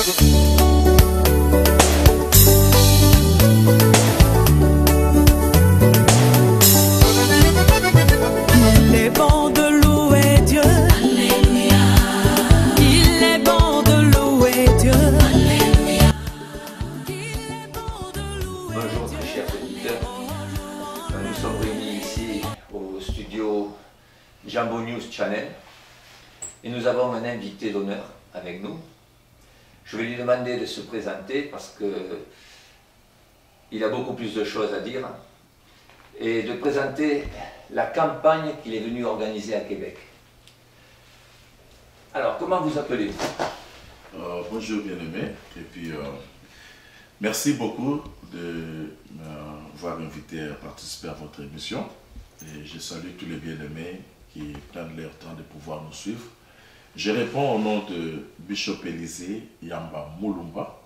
Bonjour très chers auditeurs, nous sommes réunis ici au studio Jambo News Channel et nous avons un invité d'honneur avec nous. Je vais lui demander de se présenter parce qu'il a beaucoup plus de choses à dire et de présenter la campagne qu'il est venu organiser à Québec. Alors, comment vous appelez-vous? Bonjour bien-aimé, et puis merci beaucoup de m'avoir invité à participer à votre émission. Et je salue tous les bien-aimés qui prennent leur temps de pouvoir nous suivre. Je réponds au nom de Bishop Élisée Yamba Mulumba.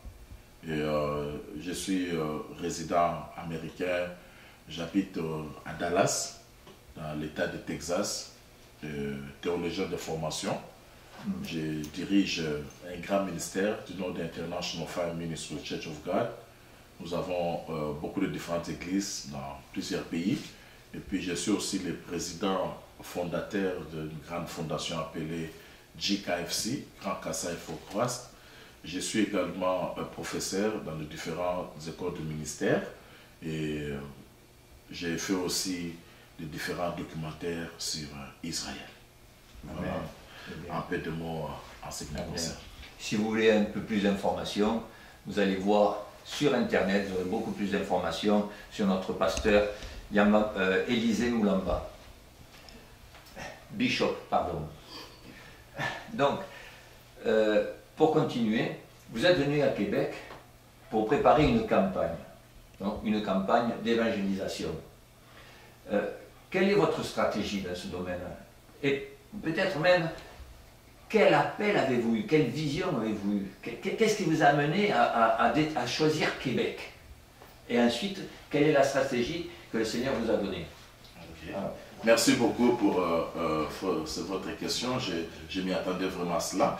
Et, je suis résident américain, j'habite à Dallas, dans l'État de Texas, théologien de formation. Je dirige un grand ministère du nom d'International Fire Ministry Church of God. Nous avons beaucoup de différentes églises dans plusieurs pays. Et puis je suis aussi le président fondateur d'une grande fondation appelée GKFC, Grand Kassai for Christ. Je suis également un professeur dans les différentes écoles de ministère. Et j'ai fait aussi des différents documentaires sur Israël. Voilà. Un peu de mots en ce qui me concerne. Si vous voulez un peu plus d'informations, vous allez voir sur Internet, vous aurez beaucoup plus d'informations sur notre pasteur Élisée Mulumba. Bishop, pardon. Donc, pour continuer, vous êtes venu à Québec pour préparer une campagne, donc une campagne d'évangélisation. Quelle est votre stratégie dans ce domaine? Et peut-être même, quel appel avez-vous eu? Quelle vision avez-vous eu? Qu'est-ce qui vous a amené à choisir Québec? Et ensuite, quelle est la stratégie que le Seigneur vous a donnée? Okay. Merci beaucoup pour votre question. Je m'y attendais vraiment à cela.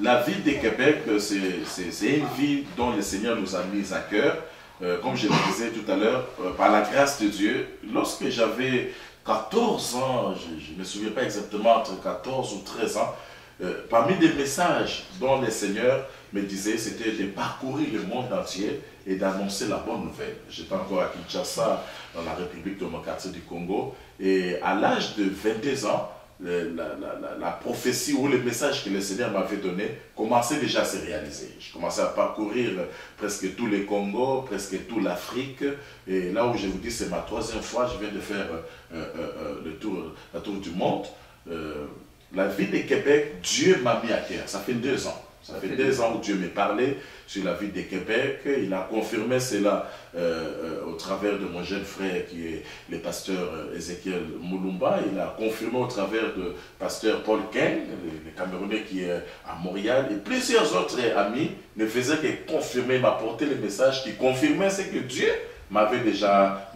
La ville de Québec, c'est une ville dont le Seigneur nous a mis à cœur. Comme je le disais tout à l'heure, par la grâce de Dieu, lorsque j'avais 14 ans, je ne me souviens pas exactement, entre 14 ou 13 ans, parmi des messages dont le Seigneur me disait, c'était de parcourir le monde entier et d'annoncer la bonne nouvelle. J'étais encore à Kinshasa, dans la République démocratique du Congo, et à l'âge de 22 ans, la prophétie ou le message que le Seigneur m'avait donné commençait déjà à se réaliser. Je commençais à parcourir presque tout le Congo, presque toute l'Afrique. Et là où je vous dis, c'est ma troisième fois, je viens de faire la tour du monde. La ville de Québec, Dieu m'a mis à cœur. Ça fait 2 ans. Ça fait 2 ans où Dieu m'a parlé sur la ville de Québec. Il a confirmé cela au travers de mon jeune frère qui est le pasteur Ézéchiel Mulumba. Il a confirmé au travers de pasteur Paul Keng, le Camerounais qui est à Montréal. Et plusieurs autres amis ne faisaient que confirmer, m'apporter le message qui confirmait ce que Dieu m'avait déjà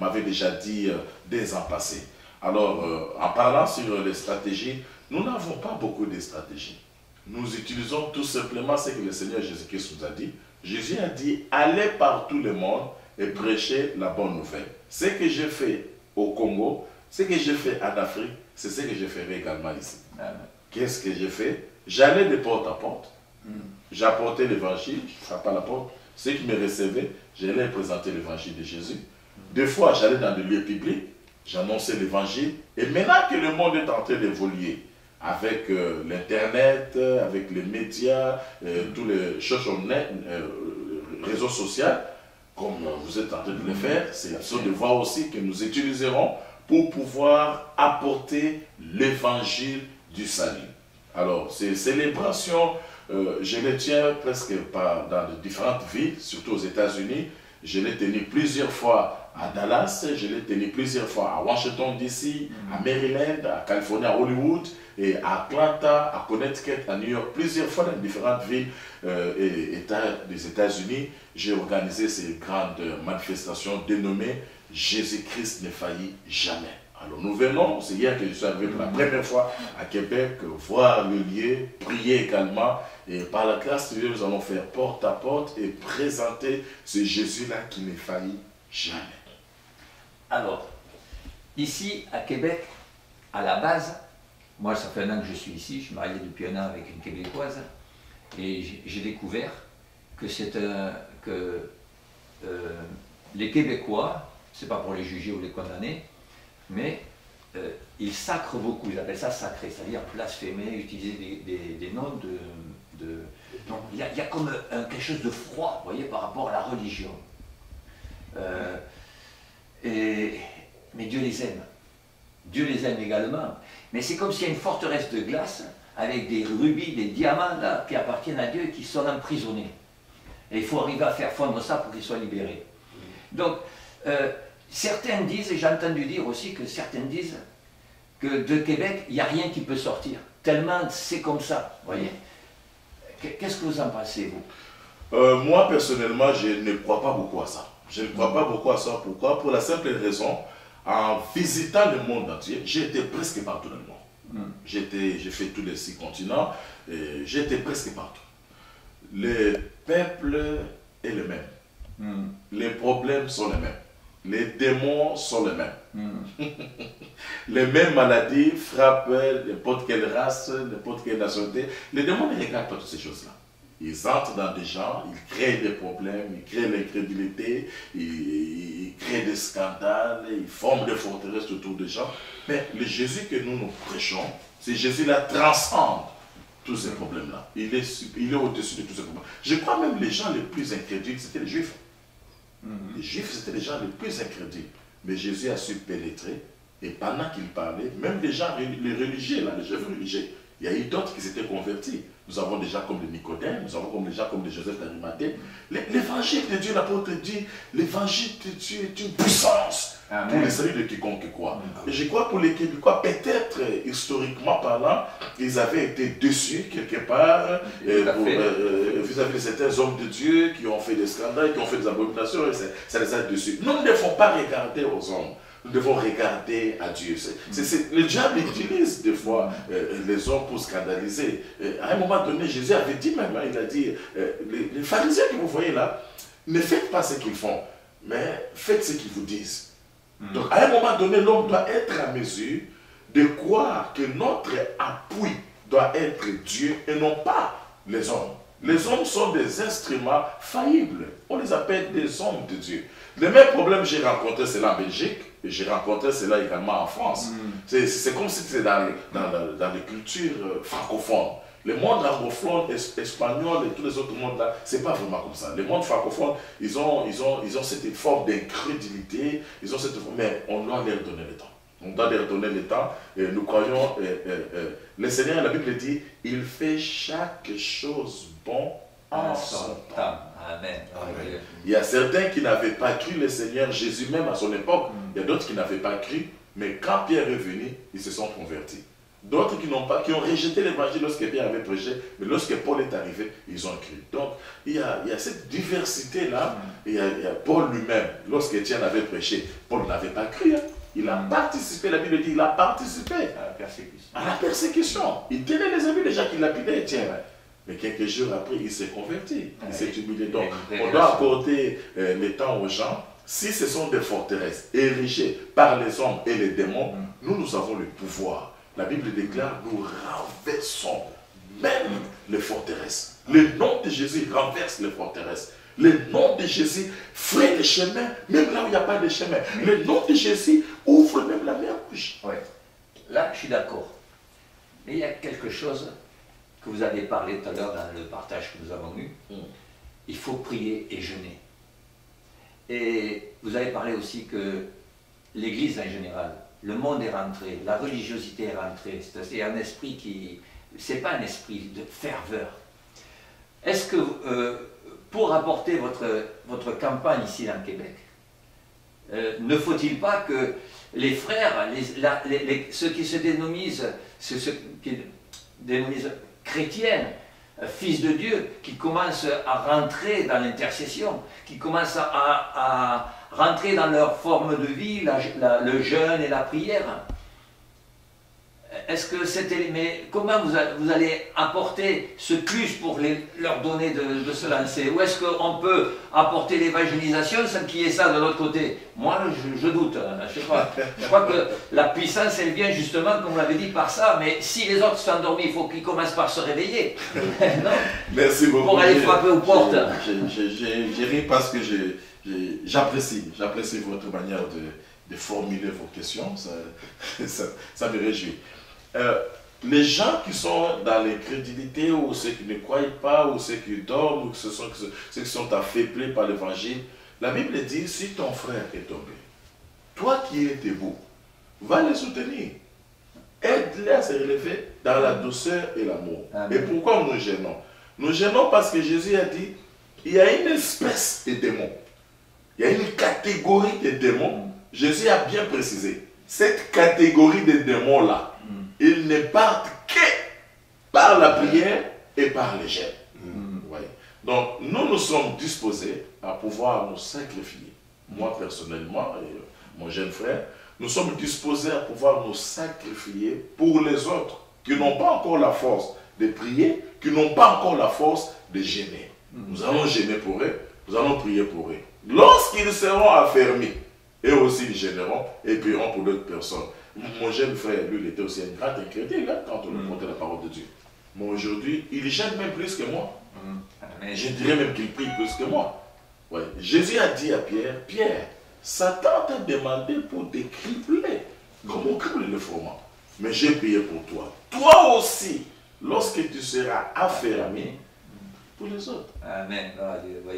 dit 2 ans passés. Alors, en parlant sur les stratégies, nous n'avons pas beaucoup de stratégies. Nous utilisons tout simplement ce que le Seigneur Jésus-Christ nous a dit. Jésus a dit, allez par tout le monde et prêchez la bonne nouvelle. Ce que j'ai fait au Congo, ce que j'ai fait en Afrique, c'est ce que je ferai également ici. Qu'est-ce que j'ai fait? J'allais de porte à porte. J'apportais l'évangile, je frappais à la porte. Ceux qui me recevaient, j'allais présenter l'évangile de Jésus. 2 fois, j'allais dans des lieux publics, j'annonçais l'évangile. Et maintenant que le monde est en train d'évoluer, avec l'internet, avec les médias, tous les réseaux sociaux, comme vous êtes en train de le faire, c'est l'option de voir aussi que nous utiliserons pour pouvoir apporter l'évangile du salut. Alors, ces célébrations, je les tiens presque dans de différentes villes, surtout aux États-Unis. Je l'ai tenu plusieurs fois à Dallas, je l'ai tenu plusieurs fois à Washington DC, à Maryland, à Californie, à Hollywood, et à Atlanta, à Connecticut, à New York, plusieurs fois dans différentes villes et États des États-Unis. J'ai organisé ces grandes manifestations dénommées « Jésus-Christ ne faillit jamais ». Alors nous venons, c'est hier que je suis arrivé pour la première fois à Québec, voir le lieu, prier également. Et par la grâce de Dieu, nous allons faire porte à porte et présenter ce Jésus-là qui ne faillit jamais. Alors, ici à Québec, à la base, moi ça fait 1 an que je suis ici, je suis marié depuis 1 an avec une Québécoise, et j'ai découvert que les Québécois, c'est pas pour les juger ou les condamner, mais ils sacrent beaucoup, ils appellent ça sacré, c'est-à-dire blasphémer, utiliser des noms donc il y a comme quelque chose de froid, vous voyez, par rapport à la religion. Mais Dieu les aime. Dieu les aime également. Mais c'est comme s'il y a une forteresse de glace avec des rubis, des diamants là, qui appartiennent à Dieu et qui sont emprisonnés. Et il faut arriver à faire fondre ça pour qu'ils soient libérés. Donc, certains disent, et j'ai entendu dire aussi que certains disent que de Québec, il n'y a rien qui peut sortir. Tellement c'est comme ça, vous voyez. Qu'est-ce que vous en pensez, vous? Moi, personnellement, je ne crois pas beaucoup à ça. Je ne crois pas beaucoup à ça. Pourquoi? Pour la simple raison, en visitant le monde entier, j'ai été presque partout dans le monde. J'ai fait tous les 6 continents, j'étais presque partout. Le peuple est le même. Les problèmes sont les mêmes. Les démons sont les mêmes. Les mêmes maladies frappent n'importe quelle race, n'importe quelle nationalité. Les démons ne regardent pas toutes ces choses-là. Ils entrent dans des gens, ils créent des problèmes, ils créent l'incrédulité, ils créent des scandales, ils forment des forteresses autour des gens. Mais le Jésus que nous prêchons, c'est Jésus-là transcende tous ces problèmes-là. Il est au-dessus de tous ces problèmes. Je crois même que les gens les plus incrédules, c'était les Juifs. Les Juifs, c'était les gens les plus incrédules. Mais Jésus a su pénétrer, et pendant qu'il parlait, même les gens, les religieux, là, les chefs religieux, il y a eu d'autres qui s'étaient convertis. Nous avons des gens comme les Nicodème, nous avons des gens comme les Joseph d'Arimathée. L'évangile de Dieu, l'apôtre dit, l'évangile de Dieu est une puissance pour le salut de quiconque croit. Et je crois pour les Québécois, peut-être historiquement parlant, ils avaient été déçus quelque part vis-à-vis de certains hommes de Dieu qui ont fait des scandales, qui ont fait des abominations, et ça les a déçus. Nous ne devons pas regarder aux hommes. Nous devons regarder à Dieu. Le diable utilise des fois les hommes pour scandaliser. À un moment donné, Jésus avait dit même, il a dit, les pharisiens que vous voyez là, ne faites pas ce qu'ils font, mais faites ce qu'ils vous disent. Donc à un moment donné, l'homme doit être à mesure de croire que notre appui doit être Dieu et non pas les hommes. Les hommes sont des instruments faillibles. On les appelle des hommes de Dieu. Le même problème, j'ai rencontré cela en Belgique, et j'ai rencontré cela également en France. C'est comme si c'était dans les cultures francophones. Le monde anglophone, espagnol et tous les autres mondes là, c'est pas vraiment comme ça. Le monde francophone, ils ont cette forme d'incrédulité, mais on doit leur donner le temps. On doit leur donner le temps. Et nous croyons, le Seigneur, la Bible dit, il fait chaque chose bon en son temps. Amen. Amen. Il y a certains qui n'avaient pas cru le Seigneur Jésus même à son époque. Il y a d'autres qui n'avaient pas cru, mais quand Pierre est venu, ils se sont convertis. D'autres qui ont rejeté l'évangile lorsque Pierre avait prêché, mais lorsque Paul est arrivé, ils ont cru. Donc, il y a cette diversité-là. Il y a Paul lui-même, lorsque Étienne avait prêché, Paul n'avait pas cru. Il a participé, la Bible dit, il a participé à la persécution. Il tenait les amis déjà qui lapidaient Étienne. Mais quelques jours après, il s'est converti, il s'est humilié. Donc, on doit apporter le temps aux gens. Si ce sont des forteresses érigées par les hommes et les démons, nous avons le pouvoir. La Bible déclare, nous renversons même les forteresses. Le nom de Jésus renverse les forteresses. Le nom de Jésus fraye les chemins, même là où il n'y a pas de chemin. Le nom de Jésus ouvre même la mer rouge. Oui, là je suis d'accord. Mais il y a quelque chose que vous avez parlé tout à l'heure dans le partage que nous avons eu. Il faut prier et jeûner. Et vous avez parlé aussi que l'Église en général, le monde est rentré, la religiosité est rentrée. C'est un esprit qui... c'est pas un esprit de ferveur. Est-ce que, pour apporter votre campagne ici dans Québec, ne faut-il pas que les frères, ceux qui se dénomisent, chrétiennes, fils de Dieu, qui commencent à rentrer dans l'intercession, qui commencent à rentrer dans leur forme de vie, le jeûne et la prière. Est-ce que c'était... Mais comment vous allez apporter ce plus pour leur donner de se lancer? Ou est-ce qu'on peut apporter l'évangélisation sans qu'il y ait ça de l'autre côté? Moi, je doute. Je sais pas. Je crois que la puissance, elle vient justement, comme vous l'avez dit, par ça. Mais si les autres sont endormis, il faut qu'ils commencent par se réveiller. Non? Merci beaucoup. Pour aller frapper aux portes. J'ai ri parce que j'apprécie votre manière de formuler vos questions. Ça me réjouit. Les gens qui sont dans l'incrédulité, ou ceux qui ne croient pas, ou ceux qui dorment, ou ceux qui sont affaiblis par l'évangile, la Bible dit, si ton frère est tombé, toi qui es debout, va le soutenir. Aide-les à se relever dans la douceur et l'amour. Et pourquoi nous gênons? Nous gênons parce que Jésus a dit, il y a une espèce de démons. Il y a une catégorie de démons. Jésus a bien précisé. Cette catégorie de démons-là, ils ne partent que par la prière et par les jeûnes. Donc, nous sommes disposés à pouvoir nous sacrifier. Moi, personnellement, et mon jeune frère, nous sommes disposés à pouvoir nous sacrifier pour les autres qui n'ont pas encore la force de prier, qui n'ont pas encore la force de gêner. Nous allons gêner pour eux, nous allons prier pour eux. Lorsqu'ils seront affermis, eux aussi ils gêneront et prieront pour d'autres personnes. Mon jeune frère, lui, il était aussi un grand incrédule quand on lui montait la parole de Dieu. Mais aujourd'hui, il gêne même plus que moi. Je dirais même qu'il prie plus que moi. Ouais. Jésus a dit à Pierre, Pierre, Satan t'a demandé pour te cribler, comme on crible le froment. Mais j'ai prié pour toi. Toi aussi, lorsque tu seras affermi, pour les autres. Amen.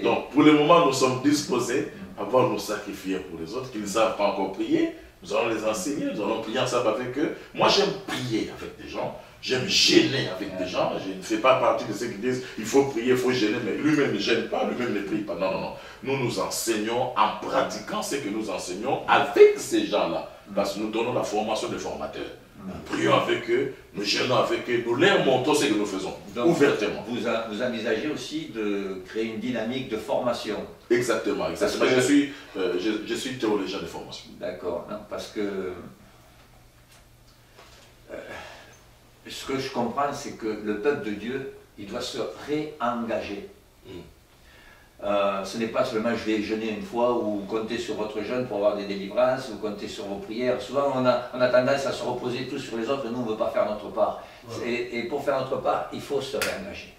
Donc, pour le moment, nous sommes disposés à nous sacrifier pour les autres qui ne savent pas encore prier. Nous allons les enseigner, nous allons prier ensemble avec eux. Moi, j'aime prier avec des gens, j'aime gêner avec des gens. Je ne fais pas partie de ceux qui disent il faut prier, il faut gêner, mais lui-même ne gêne pas, lui-même ne prie pas. Non, non, non. Nous nous enseignons en pratiquant ce que nous enseignons avec ces gens-là. Parce que nous donnons la formation des formateurs. Nous prions avec eux, nous gênons avec eux, nous leur montrons ce que nous faisons, donc, ouvertement. Vous envisagez aussi de créer une dynamique de formation. Exactement, exactement. Je suis théologien de formation. D'accord, parce que ce que je comprends, c'est que le peuple de Dieu, il doit se réengager. Ce n'est pas seulement je vais jeûner une fois ou compter sur votre jeûne pour avoir des délivrances ou compter sur vos prières. Souvent on a tendance à se reposer tous sur les autres, nous on ne veut pas faire notre part. Et pour faire notre part, il faut se réengager.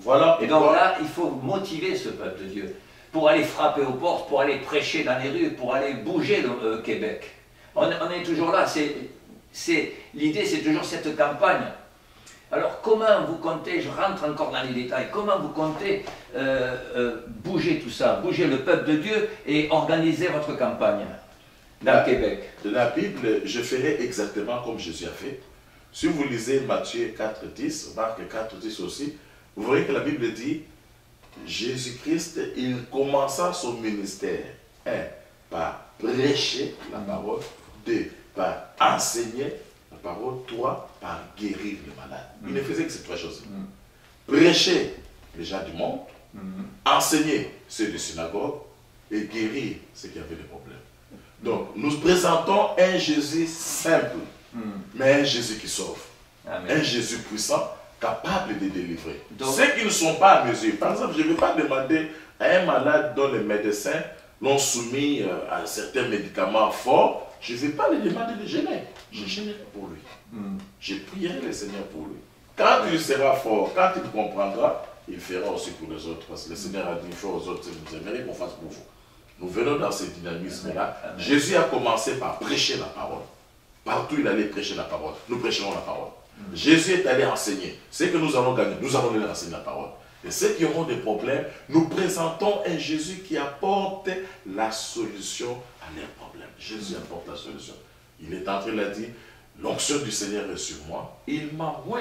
Voilà. Et donc là, il faut motiver ce peuple de Dieu pour aller frapper aux portes, pour aller prêcher dans les rues, pour aller bouger le Québec. On est toujours là. L'idée, c'est toujours cette campagne. Alors comment vous comptez, je rentre encore dans les détails, comment vous comptez bouger tout ça, bouger le peuple de Dieu et organiser votre campagne dans le Québec? De la Bible, je ferai exactement comme Jésus a fait. Si vous lisez Matthieu 4,10, Marc 4,10 aussi, vous voyez que la Bible dit, Jésus-Christ, il commença son ministère, 1, par prêcher la parole, 2, par enseigner la parole, 3, par guérir les malades. Il ne faisait que ces trois choses. Prêcher les gens du monde, enseigner ceux des synagogues et guérir ceux qui avaient des problèmes. Donc, nous présentons un Jésus simple, mais un Jésus qui sauve. Amen. Un Jésus puissant, capable de délivrer. Donc, ceux qui ne sont pas à mesure. Par exemple, je ne vais pas demander à un malade dont les médecins l'ont soumis à certains médicaments forts, je ne vais pas lui demander de gêner. Je gênerai pour lui. Je prierai le Seigneur pour lui. Quand il sera fort, quand il comprendra, il fera aussi pour les autres. Parce que le Seigneur a dit, il faut aux autres, vous aimeriez qu'on fasse pour vous. Nous venons dans ce dynamisme-là. Jésus a commencé par prêcher la parole. Partout il allait prêcher la parole. Nous prêcherons la parole. Jésus est allé enseigner. Ce que nous allons gagner, nous allons leur enseigner la parole. Et ceux qui auront des problèmes, nous présentons un Jésus qui apporte la solution à leurs problèmes. Jésus apporte la solution. Il est entré, il a dit, l'onction du Seigneur est sur moi. Il m'a oint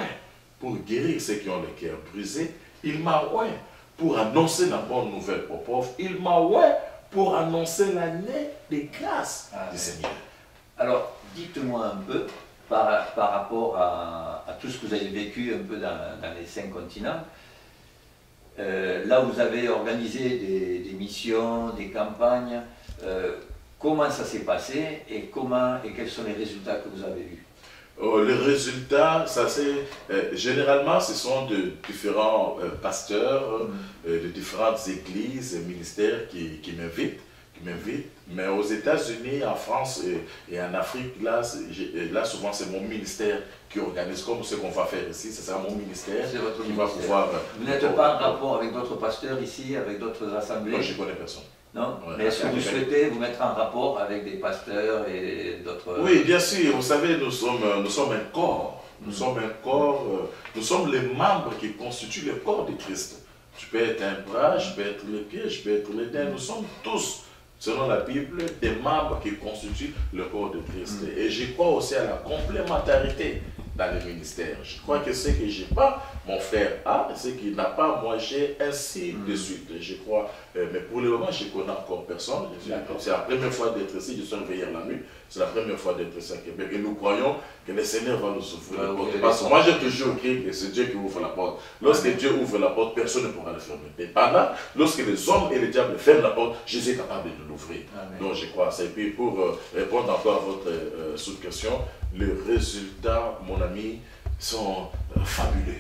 pour guérir ceux qui ont le cœur brisé. Il m'a oint pour annoncer la bonne nouvelle aux pauvres. Il m'a oint pour annoncer l'année des grâces du Seigneur. Alors, dites-moi un peu, par rapport à tout ce que vous avez vécu un peu dans les 5 continents, là vous avez organisé des missions, des campagnes. Comment ça s'est passé et quels sont les résultats que vous avez eus? Les résultats, généralement, ce sont de différents pasteurs, de différentes églises et ministères qui m'invitent. Mais aux États-Unis, en France et en Afrique, là souvent c'est mon ministère qui organise, comme ce qu'on va faire ici, ce sera mon ministère qui va pouvoir... Vous n'êtes pas en rapport avec d'autres pasteurs ici, avec d'autres assemblées? Moi, je ne connais personne. Non, ouais, mais est-ce que vous souhaitez vous mettre en rapport avec des pasteurs et d'autres... Oui, bien sûr. Vous savez, nous sommes un corps. Nous sommes un corps. Nous sommes les membres qui constituent le corps de Christ. Je peux être un bras, je peux être les pieds, je peux être les dents. Nous sommes tous, selon la Bible, des membres qui constituent le corps de Christ. Et je crois aussi à la complémentarité dans le ministère. Je crois que ce que je n'ai pas, mon frère a, ce qu'il n'a pas, moi j'ai, ainsi de suite. Je crois, mais pour le moment, je ne connais encore personne. C'est la première fois d'être ici, je suis réveillé la nuit. C'est la première fois d'être ici à Québec. Et nous croyons que le Seigneur va nous ouvrir la porte. Parce que moi, j'ai toujours cru que c'est Dieu qui ouvre la porte. Lorsque Dieu ouvre la porte, personne ne pourra le fermer. Mais pendant, lorsque les hommes et les diables ferment la porte, Jésus est capable de l'ouvrir. Donc, je crois à ça. Et puis, pour répondre encore à votre sous-question, les résultats, mon ami, sont fabuleux.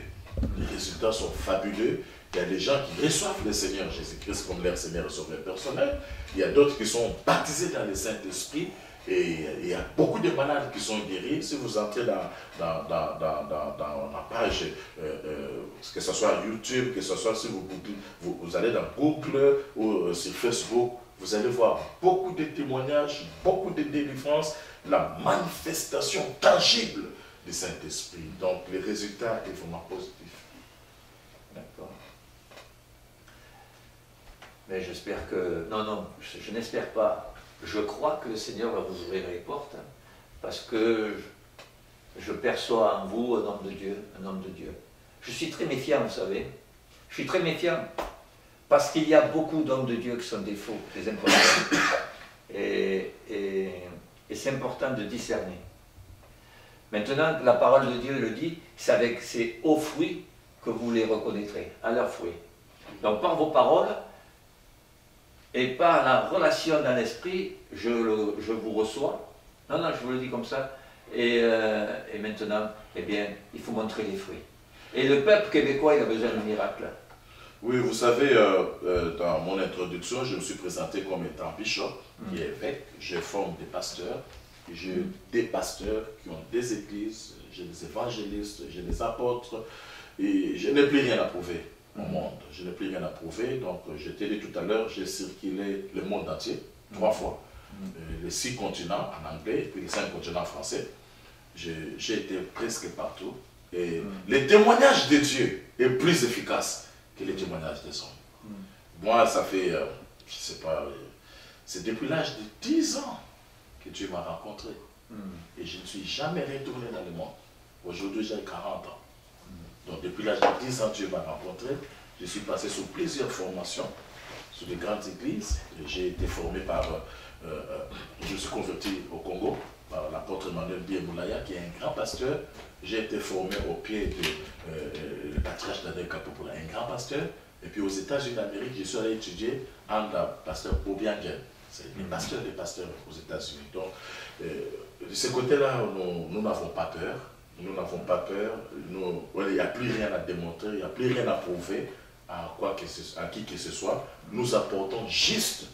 Les résultats sont fabuleux. Il y a des gens qui reçoivent le Seigneur Jésus-Christ comme leur Seigneur et Sauveur personnel. Il y a d'autres qui sont baptisés dans le Saint-Esprit. Et il y a beaucoup de malades qui sont guéris. Si vous entrez dans la page, que ce soit YouTube, que ce soit si vous allez dans Google ou sur Facebook, vous allez voir beaucoup de témoignages, beaucoup de délivrances, la manifestation tangible du Saint-Esprit. Donc, les résultats sont vraiment positifs. D'accord. Mais j'espère que... Non, je n'espère pas. Je crois que le Seigneur va vous ouvrir les portes, parce que je perçois en vous un homme de Dieu, Je suis très méfiant, vous savez. Je suis très méfiant, parce qu'il y a beaucoup d'hommes de Dieu qui sont des faux, des imposteurs. Et c'est important de discerner. Maintenant, la parole de Dieu le dit, c'est avec ces hauts fruits que vous les reconnaîtrez, à leurs fruits. Donc par vos paroles, et par la relation dans l'esprit, je vous reçois. Non, je vous le dis comme ça. Et maintenant, eh bien, il faut montrer les fruits. Et le peuple québécois, il a besoin de miracles. Oui, vous savez, dans mon introduction, je me suis présenté comme étant bishop et évêque. Je forme des pasteurs. J'ai des pasteurs qui ont des églises, j'ai des évangélistes, j'ai des apôtres. Et je n'ai plus rien à prouver au monde. Je n'ai plus rien à prouver. Donc, je t'ai dit tout à l'heure, j'ai circulé le monde entier 3 fois. Les 6 continents en anglais, et puis les 5 continents en français. J'ai été presque partout. Et le témoignage de Dieu est plus efficace que le témoignage des hommes. Moi, ça fait, je ne sais pas, c'est depuis l'âge de 10 ans que Dieu m'a rencontré. Et je ne suis jamais retourné dans le monde. Aujourd'hui, j'ai 40 ans. Donc, depuis l'âge de 10 ans, Dieu m'a rencontré. Je suis passé sur plusieurs formations, sur des grandes églises. J'ai été formé par, je me suis converti au Congo, par l'apôtre Emmanuel Biémoulaya, qui est un grand pasteur. J'ai été formé au pied du patriarche d'Adel Kapopoula, un grand pasteur. Et puis aux États-Unis d'Amérique, je suis allé étudier en pasteur Obiangen. C'est le pasteur des pasteurs aux États-Unis. Donc, de ce côté-là, nous n'avons pas peur. Nous n'avons pas peur. Il n'y a plus rien à démontrer, il n'y a plus rien à prouver à qui que ce soit. Nous apportons juste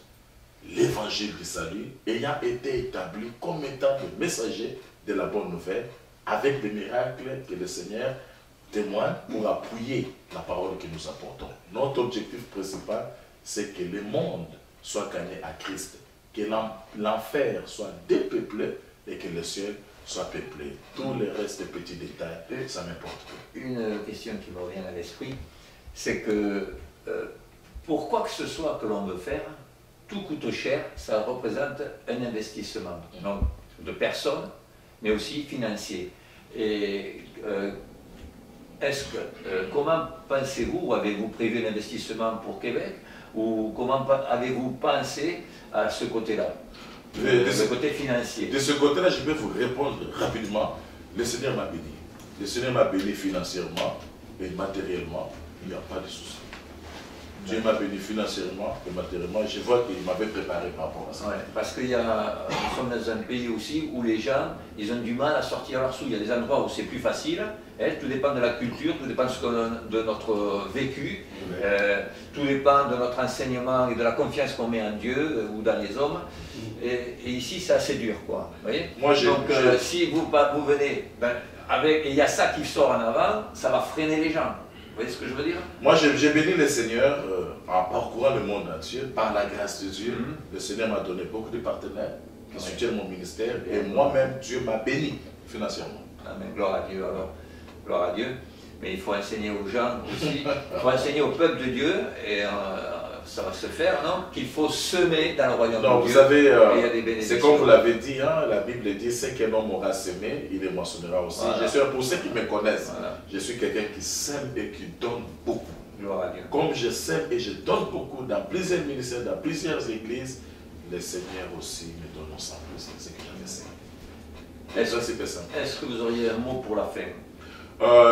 l'évangile du salut, ayant été établi comme étant le messager de la bonne nouvelle, avec des miracles que le Seigneur témoigne pour appuyer la parole que nous apportons. Notre objectif principal, c'est que le monde soit gagné à Christ, que l'enfer soit dépeuplé et que le ciel soit peuplé. Tous les restes de petits détails, ça m'importe peu. Une question qui me revient à l'esprit, c'est que pour quoi que ce soit que l'on veut faire, tout coûte cher, ça représente un investissement, donc de personnes, mais aussi financier. Et comment pensez-vous, ou avez-vous prévu l'investissement pour Québec, ou comment avez-vous pensé à ce côté-là, le côté financier? De ce côté-là, je vais vous répondre rapidement. Le Seigneur m'a béni. Le Seigneur m'a béni financièrement et matériellement. Il n'y a pas de souci. Dieu m'a béni financièrement et matériellement. Je vois qu'il m'avait préparé par rapport à ça. Ouais, parce que nous sommes dans un pays aussi où les gens, ils ont du mal à sortir leurs sous. Il y a des endroits où c'est plus facile, hein, tout dépend de la culture, tout dépend de notre vécu, tout dépend de notre enseignement et de la confiance qu'on met en Dieu ou dans les hommes. Et ici, c'est assez dur, quoi. Vous voyez. Donc, si vous venez, et il y a ça qui sort en avant, ça va freiner les gens. Vous voyez ce que je veux dire? Moi, j'ai béni le Seigneur en parcourant le monde entier, par la grâce de Dieu. Le Seigneur m'a donné beaucoup de partenaires qui soutiennent mon ministère et moi-même, Dieu m'a béni financièrement. Amen. Gloire à Dieu alors. Gloire à Dieu. Mais il faut enseigner aux gens aussi, il faut enseigner au peuple de Dieu, et ça va se faire, non? Qu'il faut semer dans le royaume de Dieu. Vous savez, c'est comme vous l'avez dit, hein, la Bible dit, ce qu'un homme aura semé, il les moissonnera aussi. Voilà. Je suis, pour ceux qui me connaissent, je suis quelqu'un qui sème et qui donne beaucoup. Gloire à Dieu. Comme je sème et je donne beaucoup dans plusieurs ministères, dans plusieurs églises, le Seigneur aussi me donne sans plus ce que j'avais semé. Est-ce que vous auriez un mot pour la fin?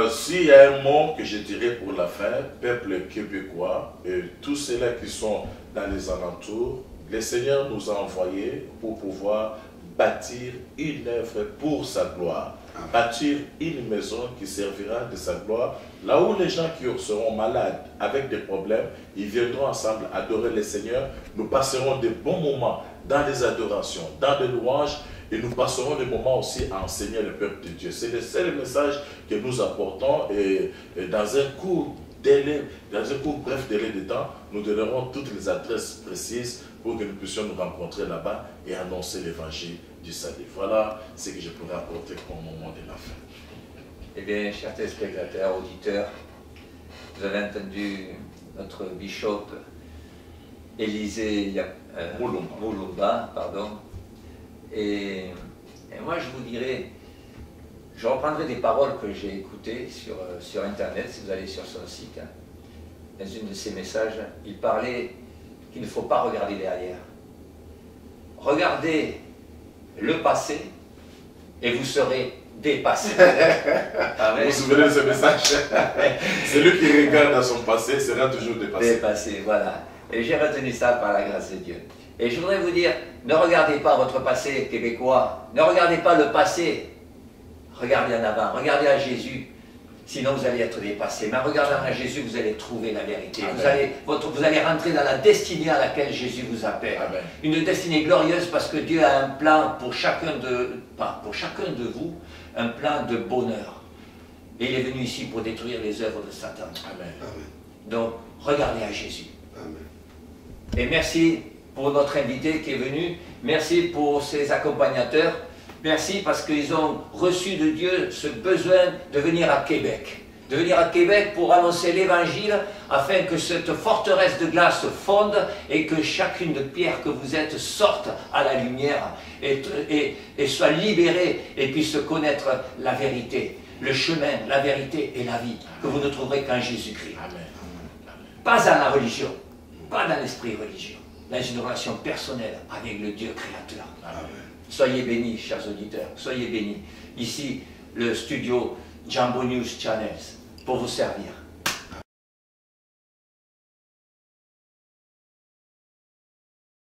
S'il y a un mot que je dirais pour la fin, peuple québécois et tous ceux-là qui sont dans les alentours, le Seigneur nous a envoyés pour pouvoir bâtir une œuvre pour sa gloire, bâtir une maison qui servira de sa gloire. Là où les gens qui seront malades avec des problèmes, ils viendront ensemble adorer le Seigneur. Nous passerons de bons moments dans les adorations, dans les louanges. Et nous passerons des moments aussi à enseigner le peuple de Dieu. C'est le seul message que nous apportons et dans un court bref délai de temps, nous donnerons toutes les adresses précises pour que nous puissions nous rencontrer là-bas et annoncer l'évangile du salut. Voilà ce que je pourrais apporter comme moment de la fin. Eh bien, chers téléspectateurs, auditeurs, vous avez entendu notre bishop Élisée Moulumba, pardon. Et moi, je vous dirais, je reprendrai des paroles que j'ai écoutées sur Internet, si vous allez sur son site. Hein. Dans une de ses messages, il parlait qu'il ne faut pas regarder derrière. Regardez le passé et vous serez dépassé. Vous vous souvenez de ce message? Celui qui regarde à son passé sera toujours dépassé. Dépassé, voilà. Et j'ai retenu ça par la grâce de Dieu. Et je voudrais vous dire, ne regardez pas votre passé québécois, ne regardez pas le passé, regardez en avant, regardez à Jésus, sinon vous allez être dépassé. Mais en regardant à Jésus, vous allez trouver la vérité. Vous allez rentrer dans la destinée à laquelle Jésus vous appelle. Amen. Une destinée glorieuse parce que Dieu a un plan pour chacun de vous, un plan de bonheur. Et il est venu ici pour détruire les œuvres de Satan. Amen. Donc, regardez à Jésus. Amen. Et merci pour notre invité qui est venu. Merci pour ses accompagnateurs. Merci parce qu'ils ont reçu de Dieu ce besoin de venir à Québec. De venir à Québec pour annoncer l'évangile afin que cette forteresse de glace fonde et que chacune de pierres que vous êtes sorte à la lumière et soit libérée et puisse connaître la vérité, le chemin, la vérité et la vie que vous ne trouverez qu'en Jésus-Christ. Pas dans la religion, pas dans l'esprit religieux, dans une relation personnelle avec le Dieu créateur. Amen. Soyez bénis, chers auditeurs, soyez bénis. Ici, le studio Jambo News Channels, pour vous servir.